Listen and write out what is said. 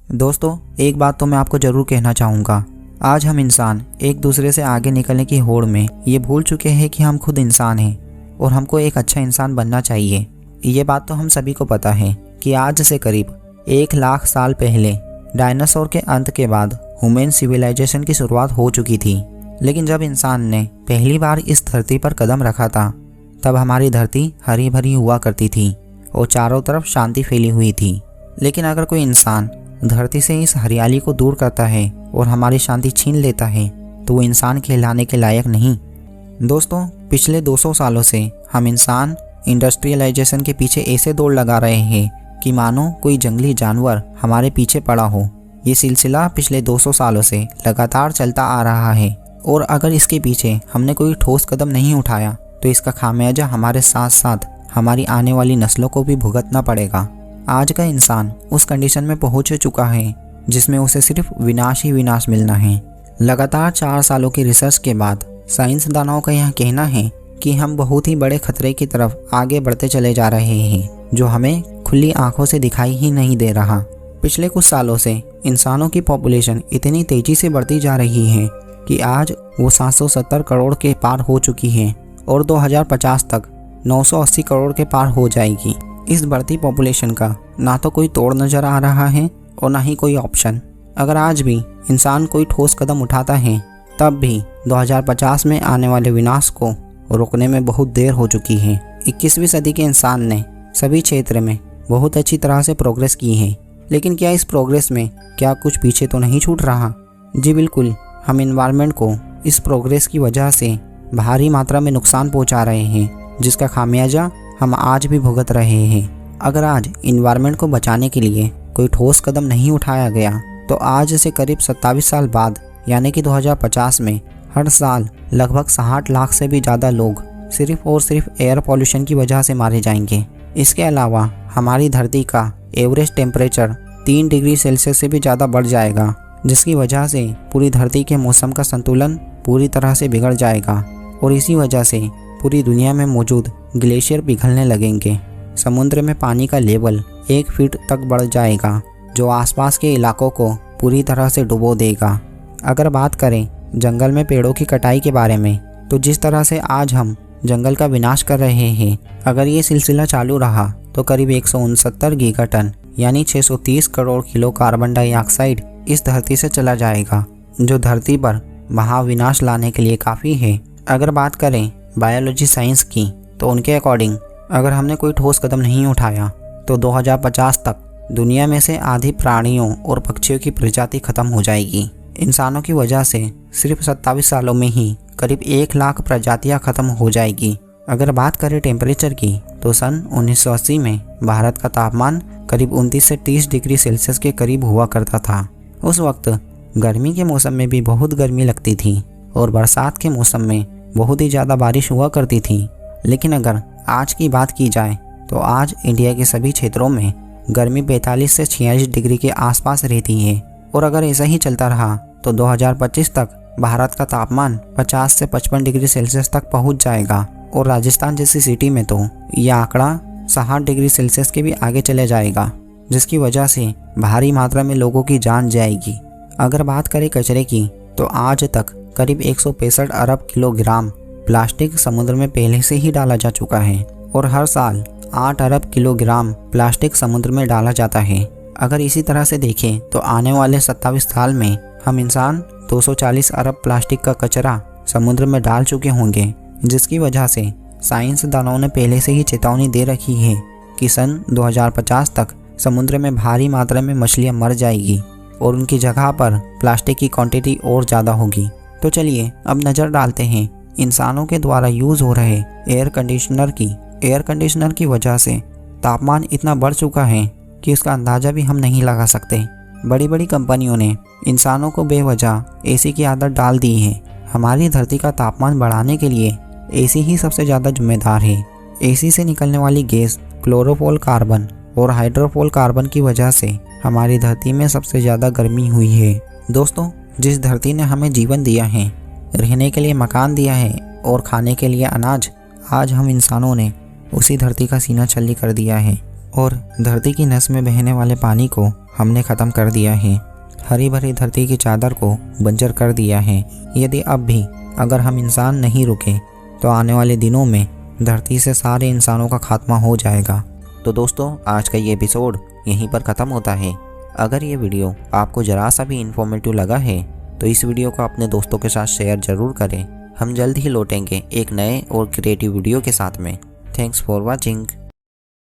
दोस्तों, एक बात तो मैं आपको ज़रूर कहना चाहूँगा। आज हम इंसान एक दूसरे से आगे निकलने की होड़ में ये भूल चुके हैं कि हम खुद इंसान हैं और हमको एक अच्छा इंसान बनना चाहिए। ये बात तो हम सभी को पता है कि आज से करीब 1 लाख साल पहले डायनासोर के अंत के बाद ह्यूमन सिविलाइजेशन की शुरुआत हो चुकी थी। लेकिन जब इंसान ने पहली बार इस धरती पर कदम रखा था, तब हमारी धरती हरी भरी हुआ करती थी और चारों तरफ शांति फैली हुई थी। लेकिन अगर कोई इंसान धरती से इस हरियाली को दूर करता है और हमारी शांति छीन लेता है, तो वो इंसान कहलाने के लायक नहीं। दोस्तों, पिछले 200 सालों से हम इंसान इंडस्ट्रियलाइजेशन के पीछे ऐसे दौड़ लगा रहे हैं कि मानो कोई जंगली जानवर हमारे पीछे पड़ा हो। ये सिलसिला पिछले 200 सालों से लगातार चलता आ रहा है और अगर इसके पीछे हमने कोई ठोस कदम नहीं उठाया तो इसका खामियाजा हमारे साथ साथ हमारी आने वाली नस्लों को भी भुगतना पड़ेगा। आज का इंसान उस कंडीशन में पहुंच चुका है जिसमें उसे सिर्फ विनाश ही विनाश मिलना है। लगातार 4 सालों की रिसर्च के बाद साइंसदानों का यह कहना है कि हम बहुत ही बड़े खतरे की तरफ आगे बढ़ते चले जा रहे हैं, जो हमें खुली आंखों से दिखाई ही नहीं दे रहा। पिछले कुछ सालों से इंसानों की पॉपुलेशन इतनी तेजी से बढ़ती जा रही है कि आज वो 770 करोड़ के पार हो चुकी है और 2050 तक 980 करोड़ के पार हो जाएगी। इस बढ़ती पॉपुलेशन का ना तो कोई तोड़ नज़र आ रहा है और ना ही कोई ऑप्शन। अगर आज भी इंसान कोई ठोस कदम उठाता है, तब भी 2050 में आने वाले विनाश को रोकने में बहुत देर हो चुकी है। 21वीं सदी के इंसान ने सभी क्षेत्र में बहुत अच्छी तरह से प्रोग्रेस की है, लेकिन क्या इस प्रोग्रेस में क्या कुछ पीछे तो नहीं छूट रहा? जी बिल्कुल, हम एनवायरनमेंट को इस प्रोग्रेस की वजह से भारी मात्रा में नुकसान पहुंचा रहे हैं, जिसका खामियाजा हम आज भी भुगत रहे हैं। अगर आज एनवायरनमेंट को बचाने के लिए कोई ठोस कदम नहीं उठाया गया, तो आज से करीब 27 साल बाद यानी कि 2050 में हर साल लगभग 60 लाख से भी ज़्यादा लोग सिर्फ और सिर्फ एयर पॉल्यूशन की वजह से मारे जाएंगे। इसके अलावा हमारी धरती का एवरेज टेम्परेचर 3 डिग्री सेल्सियस से भी ज़्यादा बढ़ जाएगा, जिसकी वजह से पूरी धरती के मौसम का संतुलन पूरी तरह से बिगड़ जाएगा और इसी वजह से पूरी दुनिया में मौजूद ग्लेशियर पिघलने लगेंगे। समुद्र में पानी का लेवल 1 फीट तक बढ़ जाएगा, जो आसपास के इलाकों को पूरी तरह से डुबो देगा। अगर बात करें जंगल में पेड़ों की कटाई के बारे में, तो जिस तरह से आज हम जंगल का विनाश कर रहे हैं, अगर ये सिलसिला चालू रहा तो करीब 169 गीगाटन यानी 630 करोड़ किलो कार्बन डाइऑक्साइड इस धरती से चला जाएगा, जो धरती पर महाविनाश लाने के लिए काफ़ी है। अगर बात करें बायोलॉजी साइंस की, तो उनके अकॉर्डिंग अगर हमने कोई ठोस कदम नहीं उठाया तो 2050 तक दुनिया में से आधी प्राणियों और पक्षियों की प्रजाति खत्म हो जाएगी। इंसानों की वजह से सिर्फ 27 सालों में ही करीब 1 लाख प्रजातियां खत्म हो जाएगी। अगर बात करें टेम्परेचर की, तो सन 1980 में भारत का तापमान करीब 29 से 30 डिग्री सेल्सियस के करीब हुआ करता था। उस वक्त गर्मी के मौसम में भी बहुत गर्मी लगती थी और बरसात के मौसम में बहुत ही ज़्यादा बारिश हुआ करती थी। लेकिन अगर आज की बात की जाए, तो आज इंडिया के सभी क्षेत्रों में गर्मी 45 से 46 डिग्री के आसपास रहती है और अगर ऐसा ही चलता रहा तो 2025 तक भारत का तापमान 50 से 55 डिग्री सेल्सियस तक पहुंच जाएगा और राजस्थान जैसी सिटी में तो यह आंकड़ा 60 डिग्री सेल्सियस के भी आगे चले जाएगा, जिसकी वजह से भारी मात्रा में लोगों की जान जाएगी। अगर बात करें कचरे की, तो आज तक करीब 165 अरब किलोग्राम प्लास्टिक समुद्र में पहले से ही डाला जा चुका है और हर साल 8 अरब किलोग्राम प्लास्टिक समुद्र में डाला जाता है। अगर इसी तरह से देखें तो आने वाले 27 साल में हम इंसान 240 अरब प्लास्टिक का कचरा समुद्र में डाल चुके होंगे, जिसकी वजह से साइंसदानों ने पहले से ही चेतावनी दे रखी है कि सन 2050 तक समुद्र में भारी मात्रा में मछलियां मर जाएगी और उनकी जगह पर प्लास्टिक की क्वांटिटी और ज़्यादा होगी। तो चलिए अब नज़र डालते हैं इंसानों के द्वारा यूज़ हो रहे एयर कंडीशनर की वजह से तापमान इतना बढ़ चुका है कि उसका अंदाज़ा भी हम नहीं लगा सकते। बड़ी बड़ी कंपनियों ने इंसानों को बेवजह एसी की आदत डाल दी है। हमारी धरती का तापमान बढ़ाने के लिए एसी ही सबसे ज़्यादा जिम्मेदार है। एसी से निकलने वाली गैस क्लोरोफोल कार्बन और हाइड्रोफोल कार्बन की वजह से हमारी धरती में सबसे ज़्यादा गर्मी हुई है। दोस्तों, जिस धरती ने हमें जीवन दिया है, रहने के लिए मकान दिया है और खाने के लिए अनाज, आज हम इंसानों ने उसी धरती का सीना छल्ली कर दिया है और धरती की नस में बहने वाले पानी को हमने ख़त्म कर दिया है। हरी भरी धरती की चादर को बंजर कर दिया है। यदि अब भी अगर हम इंसान नहीं रुके तो आने वाले दिनों में धरती से सारे इंसानों का खात्मा हो जाएगा। तो दोस्तों, आज का ये एपिसोड यहीं पर ख़त्म होता है। अगर ये वीडियो आपको ज़रा सा भी इन्फॉर्मेटिव लगा है तो इस वीडियो को अपने दोस्तों के साथ शेयर ज़रूर करें। हम जल्द ही लौटेंगे एक नए और क्रिएटिव वीडियो के साथ में। Thanks for watching.